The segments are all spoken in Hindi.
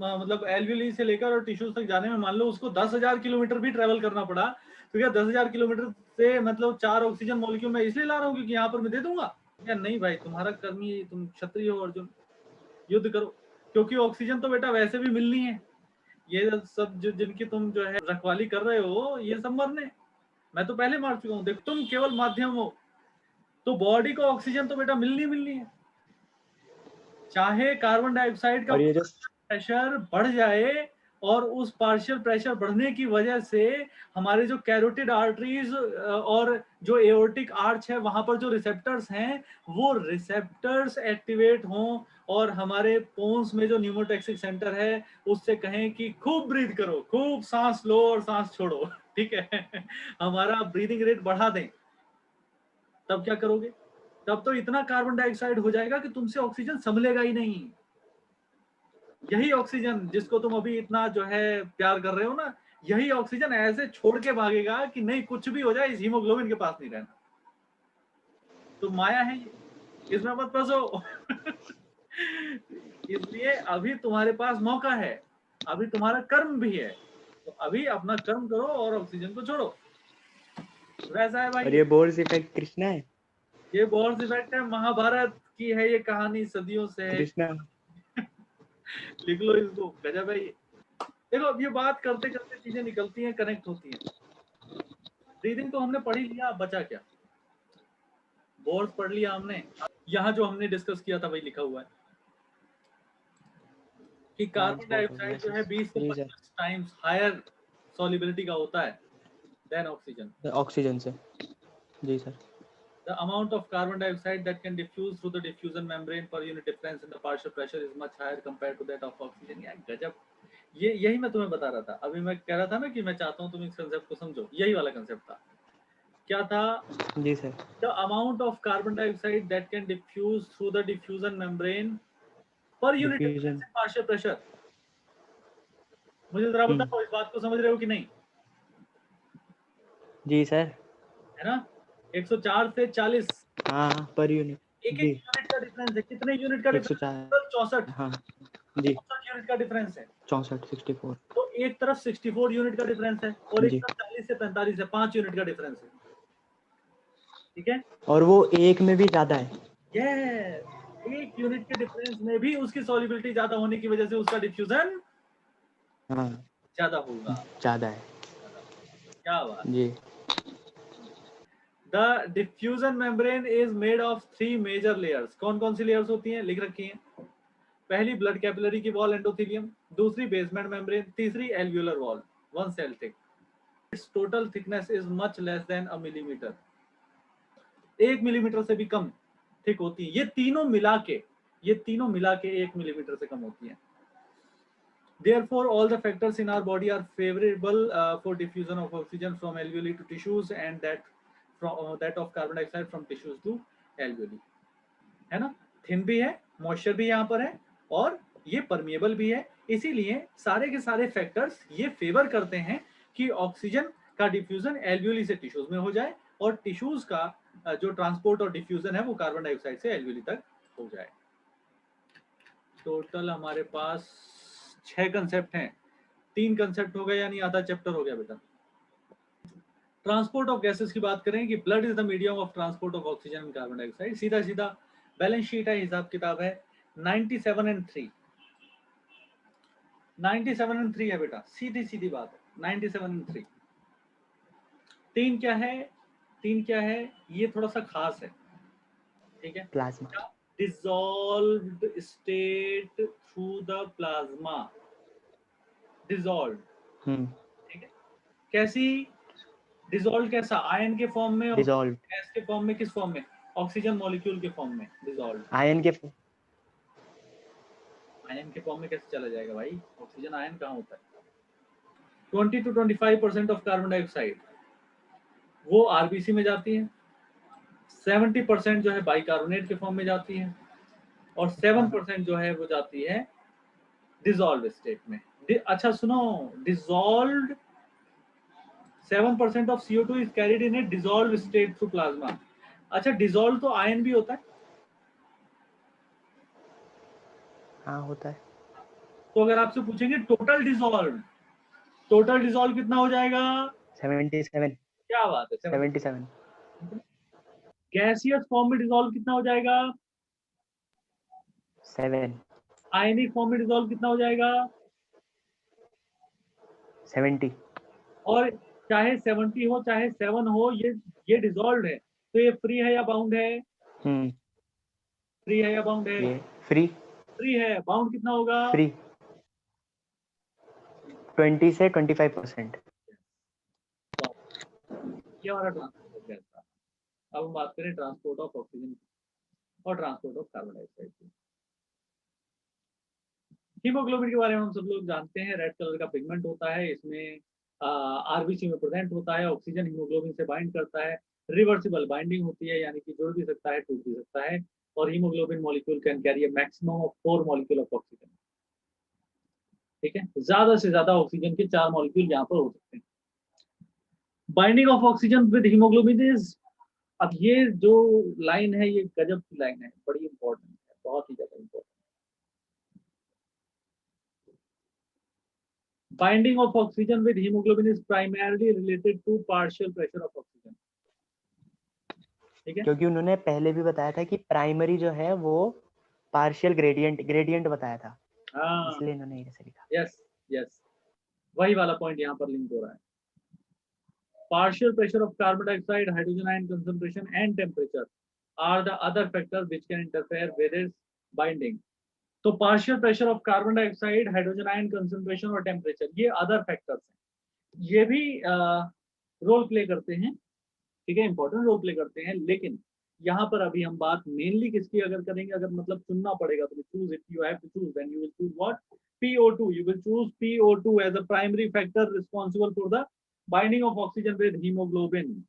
मतलब एल्वियोली से लेकर और टिश्यूज तक जाने में मान लो उसको 10,000 किलोमीटर भी ट्रेवल करना पड़ा, तो क्या 10,000 किलोमीटर से मतलब 4 ऑक्सीजन मॉलिक्यूल मैं इसलिए ला रहा हूँ क्योंकि यहाँ पर मैं दे दूंगा? या नहीं भाई, तुम्हारा कर्मी, तुम क्षत्रिय हो अर्जुन, युद्ध करो, क्योंकि ऑक्सीजन तो बेटा वैसे भी मिलनी है। ये सब जो जिनकी तुम जो है रखवाली कर रहे हो, ये सब मरने, मैं तो पहले मार चुका हूँ। देखो तुम केवल माध्यम हो, तो बॉडी को ऑक्सीजन तो बेटा मिलनी है। चाहे कार्बन डाइऑक्साइड का और ये जो प्रेशर बढ़ जाए, और उस पार्शियल प्रेशर बढ़ने की वजह से हमारे जो कैरोटिड आर्टरीज और जो एओर्टिक आर्च है वहां पर जो रिसेप्टर्स हैं वो रिसेप्टर्स एक्टिवेट हों, और हमारे पोन्स में जो न्यूमोटैक्सिक सेंटर है उससे कहें कि खूब ब्रीथ करो, खूब सांस लो और सांस छोड़ो, ठीक है, हमारा ब्रीदिंग रेट बढ़ा दें, तब क्या करोगे? तब तो इतना कार्बन डाइऑक्साइड हो जाएगा कि तुमसे ऑक्सीजन संभलेगा ही नहीं। यही ऑक्सीजन जिसको तुम अभी इतना जो है प्यार कर रहे हो ना, यही ऑक्सीजन ऐसे छोड़ के भागेगा कि नहीं, कुछ भी हो जाए इस हीमोग्लोबिन के पास नहीं रहना। तो माया है ये, इसमें मत फंसो। इसलिए अभी तुम्हारे पास मौका है, अभी तुम्हारा कर्म भी है, तो अभी अपना कर्म करो और ऑक्सीजन को छोड़ो। वैसा है भाई। और ये बोर्स इफेक्ट कृष्णा है, ये बोर्स इफेक्ट है, महाभारत की है ये कहानी, सदियों से है। कृष्णा। लिख लो इसको, गजब है ये। देखो अब ये बात करते करते चीजें निकलती हैं, कनेक्ट होती हैं। ब्रीदिंग तो हमने पढ़ ही लिया, बचा क्या? बोर्स पढ़ लिया हमने। यहाँ जो हमने डिस्कस किया था वही लिखा हुआ है कि कार्बन ट्रांसपोर्ट ऑफ डाइऑक्साइड जो है गैसेस। 20 से जी सर। 25 टाइम्स हायर सॉल्युबिलिटी का होता है देन ऑक्सीजन। ऑक्सीजन से। जी sir. The amount of carbon dioxide that can diffuse through the diffusion membrane per unit difference in the partial pressure is much higher compared to that of oxygen। यार गजब, ये यही मैं तुम्हें बता रहा था। अभी मैं कह रहा था ना कि मैं चाहता हूँ तुम इस कंसेप्ट को समझो, यही वाला कंसेप्ट था। क्या था? जी sir. The amount of carbon dioxide that can diffuse through the diffusion membrane per unit diffusion. difference in partial pressure। मुझे जरा बताओ, इस बात को समझ रहे हो कि नहीं? जी सर। है ना? 104 से 40, हाँ पर यूनिट। एक जी। एक यूनिट का डिफरेंस है। कितने यूनिट का डिफरेंस? 104। 64, हाँ जी। 64 यूनिट का डिफरेंस है। 64 64। तो एक तरफ 64 यूनिट का डिफरेंस है और एक जी। तरफ 40 से 45 है, 5 यूनिट का डिफरेंस है। ठीक है, और वो एक में भी ज्यादा है। ये एक यूनिट के डिफरेंस में भी उसकी सॉल्युबिलिटी ज्यादा होने की वजह से उसका डिफ्यूजन हाँ ज्यादा होगा। ज्यादा है। क्या बात। जी। The diffusion membrane is made of 3 major layers. कौन कौन सी लेयर्स होती हैं? लिख रखी हैं। पहली ब्लड कैपिलरी की वॉल एंडोथेलियम, दूसरी बेसमेंट मेम्ब्रेन, तीसरी alveolar wall 1 cell thick. It's total thickness is much less than a millimetre. 1 millimetre से भी कम थिक होती है। ये तीनों मिला के 1 मिलीमीटर से कम होती है। Therefore, all the factors in our body are favorable for diffusion of oxygen from alveoli to tissues, and that of carbon dioxide from tissues to alveoli। है ना? थिन भी है, मॉइस्चर भी यहाँ पर है, और ये परमिएबल भी है। इसीलिए सारे के सारे फैक्टर्स ये फेवर करते हैं कि ऑक्सीजन का डिफ्यूजन एल्वियोली से टिश्यूज में हो जाए, और टिश्यूज का जो ट्रांसपोर्ट और डिफ्यूजन है वो कार्बन डाइऑक्साइड से एल्वियोली तक हो जाए। टोटल हमारे पास 6 कंसेप्ट हैं। 3 कंसेप्ट हो गए, यानी आधा चैप्टर हो गया बेटा। ट्रांसपोर्ट ऑफ गैसेस की बात करें कि blood is the medium of transport of oxygen and carbon dioxide. सीधा सीधा बैलेंस शीट है, हिसाब किताब है। 97 एंड 3, 97 एंड 3 है बेटा, सीधी सीधी बात है। 97 एंड 3, 3 क्या है? 3 क्या है? ये थोड़ा सा खास है, ठीक है? Plasma. Dissolved state through the plasma. Dissolve, ठीक है? कैसी डिसॉल्व? कैसा? आयन के फॉर्म में, डिसॉल्व। गैस के फॉर्म में, किस फॉर्म में? ऑक्सीजन मॉलिक्यूल के फॉर्म में डिसॉल्व। आयन के। आयन के फॉर्म में कैसे चला जाएगा भाई? ऑक्सीजन आयन कहाँ होता है? 20 to 25% ऑफ कार्बन डाइऑक्साइड वो आरबीसी में जाती है, 70% जो है बाइकार्बोनेट के फॉर्म में जाती है, और 7% जो है वो जाती है डिसॉल्व स्टेट में। अच्छा सुनो, dissolved 7% of CO2 is carried in A dissolve state through plasma. अच्छा, डिसॉल्व तो आयन भी होता है। हाँ होता है। तो अगर आपसे पूछेंगे टोटल डिसॉल्व कितना हो जाएगा? 77 क्या बात है, 77 गैसियस फॉर्म में डिसॉल्व कितना हो जाएगा? 7 आयनिक फॉर्म में डिसॉल्व कितना हो जाएगा? 70 और चाहे 70 हो चाहे 7 हो, ये डिसॉल्व है, तो ये फ्री है या बाउंड है? फ्री है या बाउंड है? ये फ्री फ्री है। बाउंड कितना होगा? फ्री 20 से 25%। ये हमारा ट्रांसपोर्ट गैस था। अब हम बात करें ट्रांसपोर्ट ऑफ ऑक्सीजन और ट्रांसपोर्ट ऑफ कार्बन डाइऑक्साइड की। हीमोग्लोबिन के बारे में हम सब लोग जानते हैं, रेड कलर का पिगमेंट होता है, इसमें आरबीसी में प्रेजेंट होता है। ऑक्सीजन हीमोग्लोबिन से बाइंड करता है, रिवर्सिबल बाइंडिंग होती है, यानी कि जुड़ भी सकता है, टूट भी सकता है। और haemoglobin molecule can carry a maximum of 4 molecule of oxygen. ठीक है, ज्यादा से ज्यादा ऑक्सीजन के 4 मॉलिक्यूल यहाँ पर हो सकते हैं। Binding of oxygen with haemoglobin is, अब ये जो लाइन है ये गजब की लाइन है, बड़ी इंपॉर्टेंट है, बहुत ही ज्यादा important. Binding of oxygen with hemoglobin is primarily related to partial pressure of oxygen. ठीक है, क्योंकि उन्होंने पहले भी बताया था कि प्राइमरी जो है वो पार्शियल ग्रेडियंट बताया था, हाँ, इसलिए इन्होंने ऐसे लिखा। यस, वही वाला पॉइंट यहाँ पर लिंक हो रहा है। Partial pressure of carbon dioxide, hydrogen ion concentration and temperature are the other factors which can interfere with its binding. तो partial pressure of carbon dioxide, hydrogen ion concentration और टेम्परेचर, ये अदर फैक्टर्स हैं, ये भी रोल प्ले करते हैं। ठीक है, इंपॉर्टेंट रोल प्ले करते हैं। लेकिन यहाँ पर अभी हम बात मेनली किसकी अगर करेंगे, अगर मतलब चुनना पड़ेगा तो choose, if you have to choose, then you will choose what? PO2। You will choose PO2 as a primary factor responsible for the binding of oxygen with haemoglobin.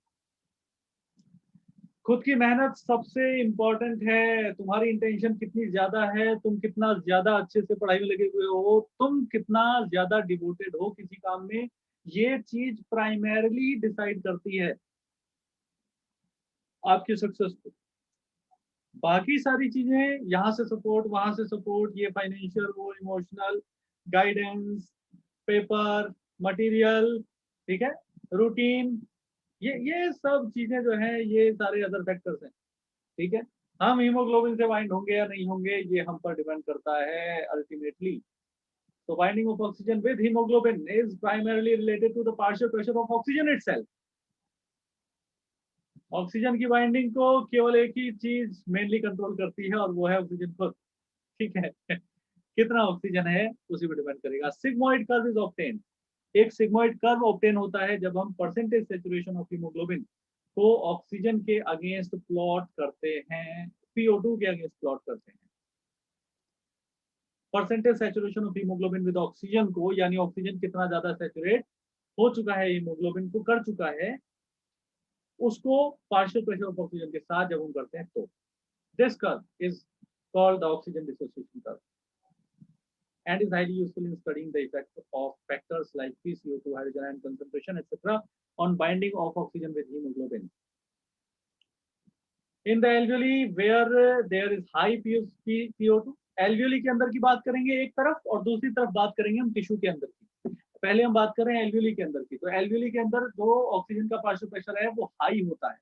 खुद की मेहनत सबसे इंपॉर्टेंट है। तुम्हारी इंटेंशन कितनी ज्यादा है, तुम कितना ज्यादा अच्छे से पढ़ाई में लगे हुए हो, तुम कितना ज्यादा डिवोटेड हो किसी काम में, ये चीज प्राइमरीली डिसाइड करती है आपकी सक्सेस को। बाकी सारी चीजें, यहाँ से सपोर्ट, वहां से सपोर्ट, ये फाइनेंशियल, वो इमोशनल, गाइडेंस, पेपर, मटेरियल, ठीक है, रूटीन, ये सब चीजें जो है ये सारे अदर फैक्टर्स हैं। ठीक है, हम हीमोग्लोबिन से बाइंड होंगे या नहीं होंगे ये हम पर डिपेंड करता है अल्टीमेटली। तो binding of oxygen with haemoglobin is primarily related to the partial pressure of oxygen itself. Oxygen की बाइंडिंग को केवल एक ही चीज मेनली कंट्रोल करती है और वो है ऑक्सीजन खुद। ठीक है कितना ऑक्सीजन है उसी पर डिपेंड करेगा। Sigmoid curve is obtain. एक सिग्मोइड कर्व ऑब्टेन होता है जब हम परसेंटेज सैचुरेशन ऑफ हीमोग्लोबिन को ऑक्सीजन के अगेंस्ट प्लॉट करते हैं, PO2 के अगेंस्ट प्लॉट करते हैं। Percentage saturation of haemoglobin with oxygen को, यानी ऑक्सीजन कितना ज्यादा सैचुरेट हो चुका है, हीमोग्लोबिन को कर चुका है, उसको पार्शियल प्रेशर ऑफ ऑक्सीजन के साथ जब हम करते हैं तो this curve is called the oxygen dissociation curve and is highly useful in studying the effect of factors like PCO2, hydrogen ion concentration, etc. on binding of oxygen with hemoglobin. In the alveoli where there is high PO2, alveoli के अंदर की बात करेंगे एक तरफ, और दूसरी तरफ बात करेंगे हम टिश्यू के अंदर की। पहले हम बात करें एल्वियोली के अंदर की। तो एल्वियोली के अंदर जो ऑक्सीजन का पार्शियल प्रेशर है वो हाई होता है,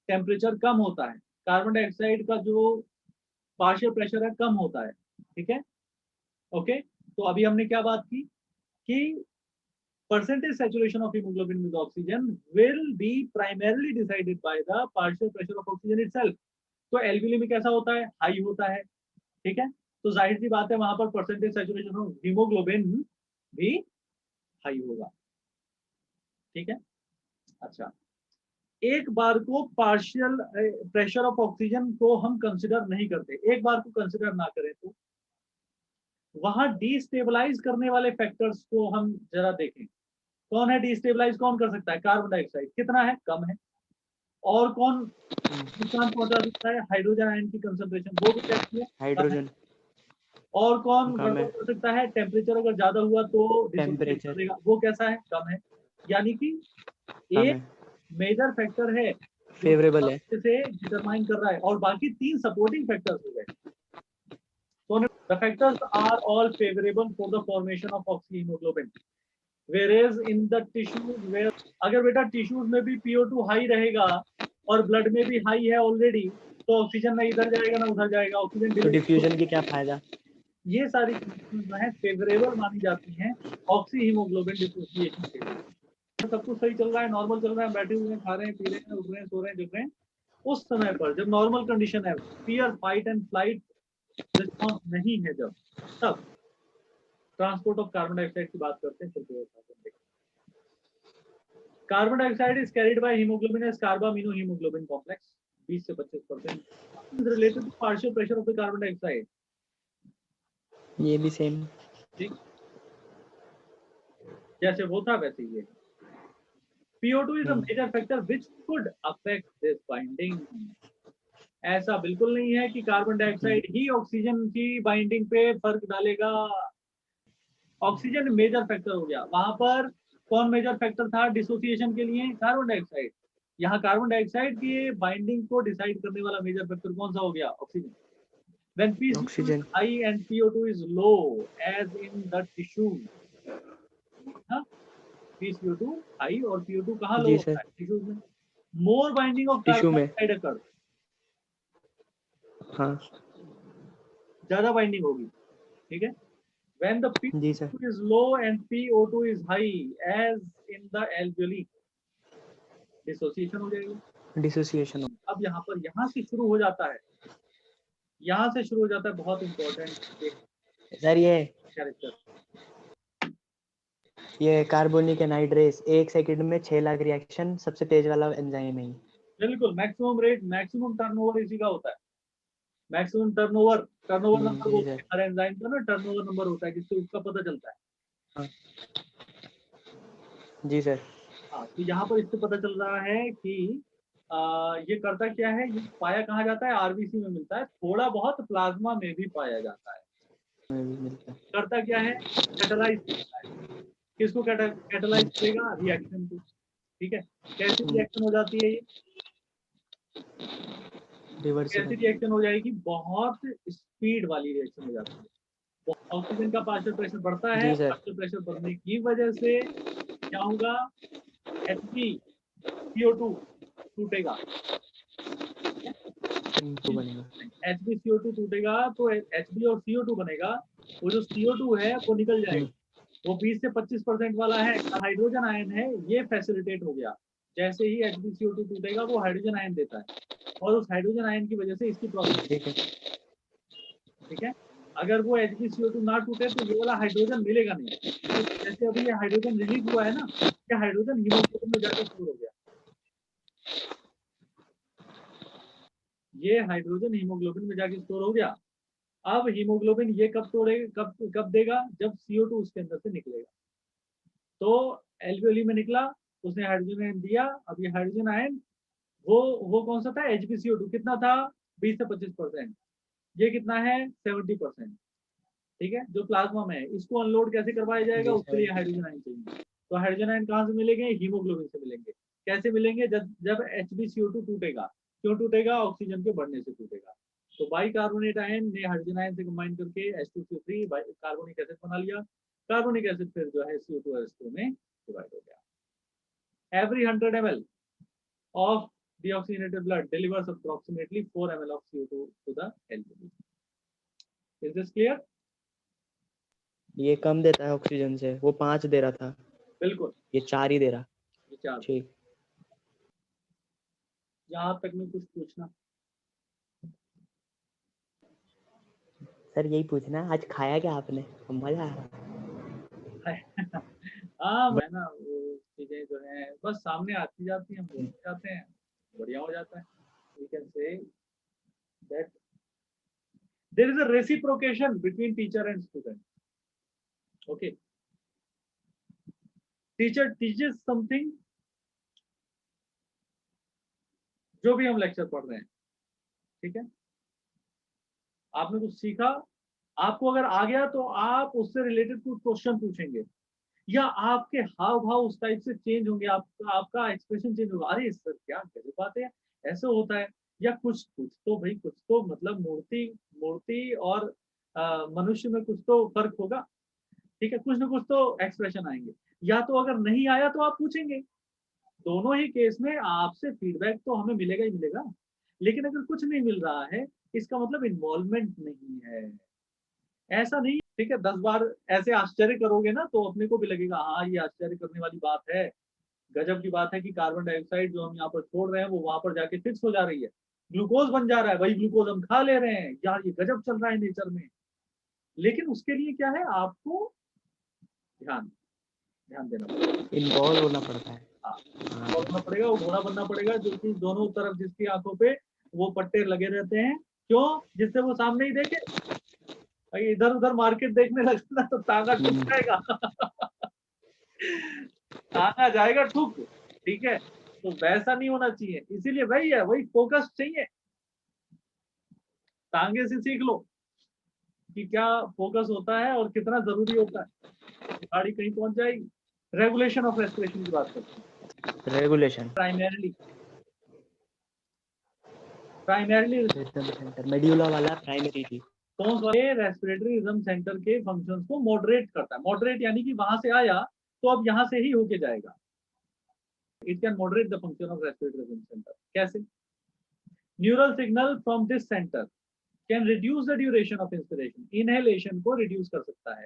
टेम्परेचर कम होता है, कार्बन डाइऑक्साइड का जो पार्शियल प्रेशर है कम होता है। ठीक है, ओके। तो अभी हमने क्या बात की कि percentage saturation of hemoglobin with oxygen will be primarily decided by the partial pressure of oxygen itself. तो एल्वियोली में कैसा होता है? हाई होता है। ठीक है, तो जाहिर सी बात है वहां पर परसेंटेज सैचुरेशन ऑफ हीमोग्लोबिन भी हाई होगा। ठीक है, अच्छा, एक बार को पार्शियल प्रेशर ऑफ ऑक्सीजन को हम कंसिडर नहीं करते, एक बार को कंसिडर ना करें तो वहां डिस्टेबलाइज करने वाले फैक्टर्स को हम जरा देखें। कौन है डिस्टेबलाइज, कौन कर सकता है? Carbon dioxide. कितना है? कम है। और कौन नुकसान पहुंचा सकता है? हाइड्रोजन आयन की कंसंट्रेशन, वो भी कैसी है? हाइड्रोजन। और कौन गड़बड़ कर सकता है? टेम्परेचर अगर ज्यादा हुआ तो डिसोसिएट करेगा, वो कैसा है? कम है। यानी कि एक मेजर फैक्टर है फेवरेबल है से डिटरमाइन कर रहा है, और बाकी 3 सपोर्टिंग फैक्टर्स हो गए। The factors are all favorable for the formation of oxyhemoglobin. Whereas in the tissues where अगर बेटा टिश्यूज में भी PO2 हाई रहेगा और ब्लड में भी हाई है ऑलरेडी, तो ऑक्सीजन ना इधर जाएगा ना उधर जाएगा, ऑक्सीजन तो डिफ्यूजन की क्या फायदा? ये सारी कंडीशंस जो है फेवरेबल मानी जाती हैं ऑक्सी हीमोग्लोबिन डिसोसिएशन के लिए। सब कुछ सही चल रहा है, नॉर्मल चल रहा है, बैठे हुए हैं, खा रहे हैं, पी रहे हैं, उठ रहे हैं, सो रहे हैं, जग रहे हैं, उस समय पर जब नॉर्मल कंडीशन है, fear, fight and flight response नहीं है, जब तब ट्रांसपोर्ट ऑफ कार्बन डाइऑक्साइड की बात करते हैं। Carbon dioxide is carried by haemoglobin as carbamino haemoglobin complex 20 से 25% related to partial pressure of the carbon dioxide. ये भी सेम, ठीक, जैसे वो था वैसे ये। PO2 is a major factor which could affect this binding. ऐसा बिल्कुल नहीं है कि कार्बन डाइऑक्साइड ही ऑक्सीजन की बाइंडिंग पे फर्क डालेगा। ऑक्सीजन मेजर फैक्टर हो गया, वहां पर कौन मेजर फैक्टर था डिसोसिएशन के लिए? Carbon dioxide. यहाँ कार्बन डाइऑक्साइड की बाइंडिंग को डिसाइड करने वाला मेजर फैक्टर कौन सा हो गया? Oxygen. When PCO2 is high and PO2 is low, as in the tissue, हाँ, PCO2 high और PO2 कहाँ low होता है? टिश्यूज में। More binding of carbon dioxide occurs, हाँ, ज्यादा बाइंडिंग होगी, ठीक है। When the PCO2 is low and PO2 is high, as in the alveoli, dissociation हो जाएगी। डिसोसिएशन। अब यहाँ पर यहाँ से शुरू हो जाता है, यहाँ से शुरू हो जाता है बहुत इंपॉर्टेंट सर ये कैरेक्टर। ये कार्बोनिक एनहाइड्रेस 1 सेकंड में 6 लाख रिएक्शन, सबसे तेज वाला एंजाइम है। बिल्कुल, मैक्सिमम रेट, मैक्सिमम टर्नओवर इसी का होता है। मैक्सिमम टर्नओवर नंबर वो हर एंजाइम का ना टर्नओवर नंबर होता है, जिससे उसका पता चलता है। हाँ। जी सर। हाँ, तो यहाँ पर इससे पता चल रहा है कि ये करता क्या है, ये पाया कहाँ जाता है? आरबीसी में मिलता है, थोड़ा बहुत प्लाज्मा में भी पाया जाता है। करता क्या है? कैटालाइज करता है। किसको कैटालाइज करेगा? रिएक्शन को, ठीक है। कैसी रिएक्शन हो जाती है ये? कैसी रिएक्शन हो जाएगी? बहुत स्पीड वाली रिएक्शन हो जाती है। ऑक्सीजन का पार्शियल प्रेशर बढ़ता है, पार्शियल प्रेशर बढ़ने की वजह से क्या होगा? HbCO2 टूटेगा, HbCO2 टूटेगा तो Hb और CO2 बनेगा। वो जो CO2 है वो निकल जाएगा, वो 20 से 25% वाला है, हाइड्रोजन आयन है, ये फैसिलिटेट हो गया। जैसे ही HbCO2 टूटेगा वो हाइड्रोजन आयन देता है और उस हाइड्रोजन आयन की वजह से इसकी प्रॉब्लम, ठीक है। अगर वो HbCO2 ना टूटे तो ये वाला हाइड्रोजन मिलेगा नहीं। तो जैसे अभी ये हाइड्रोजन रिलीज हुआ है ना, ये हाइड्रोजन हीमोग्लोबिन में जाकर स्टोर हो गया। ये हाइड्रोजन हीमोग्लोबिन में जाके स्टोर हो गया। अब हीमोग्लोबिन ये कब तोड़ेगा, कब देगा? जब CO2 उसके अंदर से निकलेगा। तो एल्वियोली में निकला, उसने हाइड्रोजन आयन दिया। अब ये हाइड्रोजन आयन वो कौन सा था? HbCO2 कितना था? 20 से 25%। ये कितना है? 70%, ठीक है, जो प्लाज्मा में है। इसको अनलोड कैसे करवाया जाएगा? उसके लिए हाइड्रोजन आयन चाहिए। तो हाइड्रोजन आयन कहाँ से मिलेंगे? हीमोग्लोबिन से मिलेंगे। कैसे मिलेंगे? जब HbCO2 टूटेगा। क्यों टूटेगा? ऑक्सीजन के बढ़ने से टूटेगा। तो बाइकार्बोनेट आयन ने हाइड्रोजन आयन से कंबाइन करके H2CO3 कार्बोनिक एसिड बना लिया। कार्बोनिक एसिड फिर जो है CO2H2 में डिवाइड हो गया। Every 100 ml of deoxygenated blood delivers approximately 4 ml of CO2 to the alveoli. Is this clear? ये कम देता है ऑक्सीजन से, वो 5 दे रहा था। बिल्कुल, ये 4 ही दे रहा। ये 4। ठीक, यहाँ तक में कुछ पूछना? सर यही पूछना, आज खाया क्या आपने? मजा आ रहा। हाँ, मैं ना वो चीजें जो है बस सामने आती जाती हैं, बोलते जाते हैं, बढ़िया हो जाता है। We can say that there is a reciprocation between teacher and student. Okay, teacher teaches something, जो भी हम लेक्चर पढ़ रहे हैं, ठीक है, आपने कुछ सीखा, आपको अगर आ गया तो आप उससे रिलेटेड कुछ क्वेश्चन पूछेंगे, या आपके हाव भाव उस टाइप से चेंज होंगे, आपका एक्सप्रेशन चेंज होगा। अरे सर क्या गजब बात है, ऐसे होता है। या कुछ तो भाई, कुछ तो मतलब मूर्ति और मनुष्य में कुछ तो फर्क होगा, ठीक है, कुछ ना कुछ तो एक्सप्रेशन आएंगे। या तो अगर नहीं आया तो आप पूछेंगे, दोनों ही केस में आपसे फीडबैक तो हमें मिलेगा ही मिलेगा। लेकिन अगर कुछ नहीं मिल रहा है, इसका मतलब इन्वॉल्वमेंट नहीं है। ऐसा नहीं, ठीक है, 10 बार ऐसे आश्चर्य करोगे ना तो अपने को भी लगेगा हाँ ये आश्चर्य करने वाली बात है, गजब की बात है कि कार्बन डाइऑक्साइड जो हम यहाँ पर छोड़ रहे हैं वो वहां पर जाके फिक्स हो जा रही है, ग्लूकोज बन जा रहा है, वही ग्लूकोज हम खा ले रहे हैं, यार ये गजब चल रहा है नेचर में। लेकिन उसके लिए क्या है, आपको ध्यान ध्यान देना पड़ेगा, इन्वॉल्व होना पड़ता है। हाँ, बनना पड़ेगा, वो घोड़ा बनना पड़ेगा जो कि दोनों तरफ जिसकी आंखों पे वो पट्टे लगे रहते हैं, क्यों, जिससे वो सामने ही देखे। भाई इधर उधर मार्केट देखने लगता तो तांगा ठुक जाएगा तांगा जाएगा ठुक, ठीक है, तो वैसा नहीं होना चाहिए। इसीलिए वही है, वही फोकस चाहिए, तांगे से सीख लो कि क्या फोकस होता है और कितना जरूरी होता है, गाड़ी कहीं पहुंच जाएगी। रेगुलेशन ऑफ रेस्पिरेशन की बात करते हैं। Regulation primarily rhythm centre medulla वाला प्राइमरी थी। कौन सा रेस्पिरेटरी रिदम सेंटर के फंक्शंस को मॉडरेट करता है। मॉडरेट यानी कि वहां से आया तो अब यहां से ही होके जाएगा। It can moderate the function of respiratory rhythm centre. कैसे? Neural signal from this centre can reduce the duration of inspiration. Inhalation को रिड्यूस कर सकता है,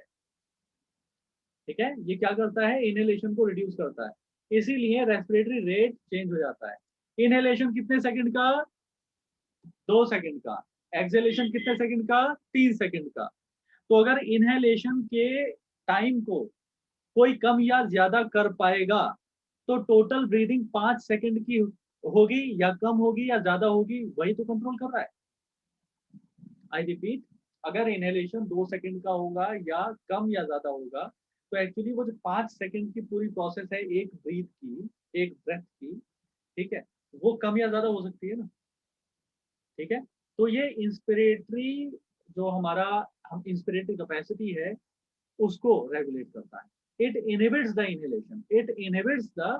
ठीक है, ये क्या करता है, इनहेलेशन को रिड्यूस करता है। इसीलिए रेस्पिरेटरी रेट चेंज हो जाता है। इनहेलेशन कितने सेकंड का, 2 सेकंड का। एक्सहेलेशन कितने सेकंड का, 3 सेकंड का। तो अगर इनहेलेशन के टाइम को कोई कम या ज्यादा कर पाएगा तो टोटल ब्रीदिंग 5 सेकंड की होगी या कम होगी या ज्यादा होगी, वही तो कंट्रोल कर रहा है। आई रिपीट, अगर इनहेलेशन 2 सेकंड का होगा या कम या ज्यादा होगा तो एक्चुअली वो जो 5 सेकंड की पूरी प्रोसेस है एक ब्रीथ की, एक ब्रेथ की, ठीक है, वो कम या ज्यादा हो सकती है ना, ठीक है। तो ये इंस्पिरेटरी जो हमारा हम इंस्पिरेटरी कैपेसिटी है उसको रेगुलेट करता है। It inhibits the inhalation, it inhibits the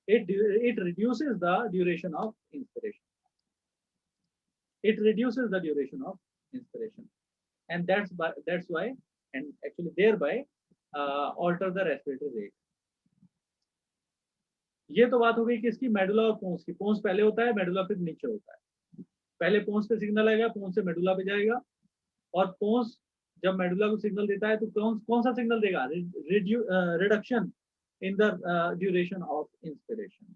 it reduces the duration of inspiration, it reduces the duration of inspiration, and that's why and actually thereby alter the respiratory rate. ये तो बात हो गई किसकी, मेडुला और पोन्स की। पोन्स पहले होता है, मेडुला फिर नीचे होता है। पहले पोन्स पे सिग्नल आएगा, पोन्स से मेडुला पे जाएगा, और पोन्स जब मेडुला को सिग्नल देता है तो कौन सा सिग्नल देगा, reduction in the duration of inspiration.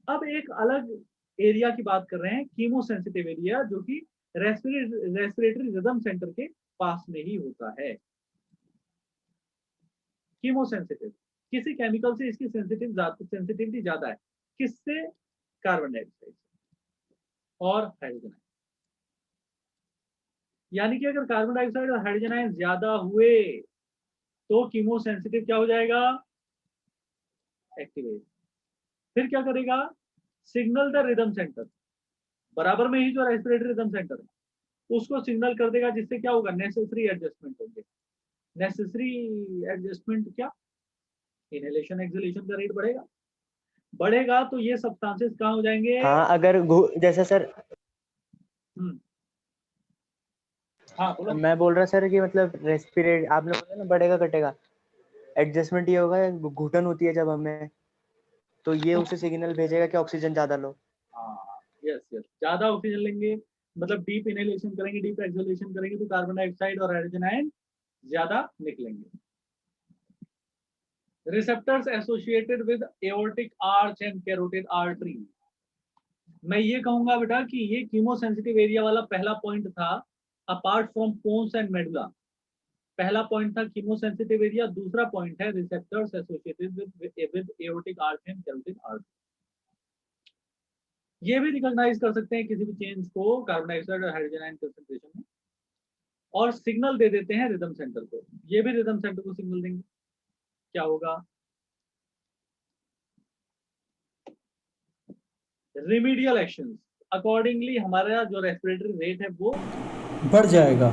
अब एक अलग एरिया की बात कर रहे हैं, कीमोसेंसिटिव एरिया, जो कि रेस्पिरेटरी रिदम सेंटर के पास में ही होता है। कीमोसेंसिटिव, किसी केमिकल से इसकी सेंसिटिविटी ज्यादा है। किससे? कार्बन डाइऑक्साइड और हाइड्रोजन आयन। यानी कि अगर कार्बन डाइऑक्साइड और हाइड्रोजन आयन ज्यादा हुए तो कीमोसेंसिटिव क्या हो जाएगा, एक्टिवेट। फिर क्या करेगा, सिग्नल द रिदम सेंटर, बराबर में ही जो रेस्पिरेटरी रिदम सेंटर है उसको सिग्नल कर देगा, जिससे क्या होगा, नेसेसरी एडजस्टमेंट होंगे। नेसेसरी एडजस्टमेंट क्या, इनहेलेशन एक्सहेलेशन का रेट बढ़ेगा, बढ़ेगा तो ये सब्सटेंसेस कहाँ हो जाएंगे। हाँ, अगर जैसे सर हाँ बोलो। मैं बोल रहा सर कि मतलब रेस्पिरेट आपने बोला ना बढ़ेगा घटेगा, एडजस्टमेंट ये होगा, घुटन होती है जब हमें, तो ये उसे सिग्नल भेजेगा कि ऑक्सीजन ज्यादा लो। हाँ यस यस, ज्यादा ऑक्सीजन लेंगे मतलब डीप इनहेलेशन करेंगे, डीप एक्सहेलेशन करेंगे तो कार्बन डाइऑक्साइड और हाइड्रोजन आयन ज्यादा निकलेंगे। Receptors associated with aortic arch and carotid artery. मैं ये कहूंगा बेटा कि ये कीमोसेंसिटिव एरिया वाला पहला पॉइंट था, apart from pons and medulla. पहला पॉइंट था कीमोसेंसिटिव एरिया, दूसरा पॉइंट है receptors associated with aortic arch and carotid artery. ये भी रिकॉग्नाइज कर सकते हैं किसी भी चेंज को कार्बन डाइऑक्साइड और हाइड्रोजन आयन कंसंट्रेशन में, और सिग्नल दे देते हैं रिदम सेंटर को। ये भी रिदम सेंटर को सिग्नल देंगे, क्या होगा, रिमीडियल एक्शंस। अकॉर्डिंगली हमारा जो रेस्पिरेटरी रेट है वो बढ़ जाएगा।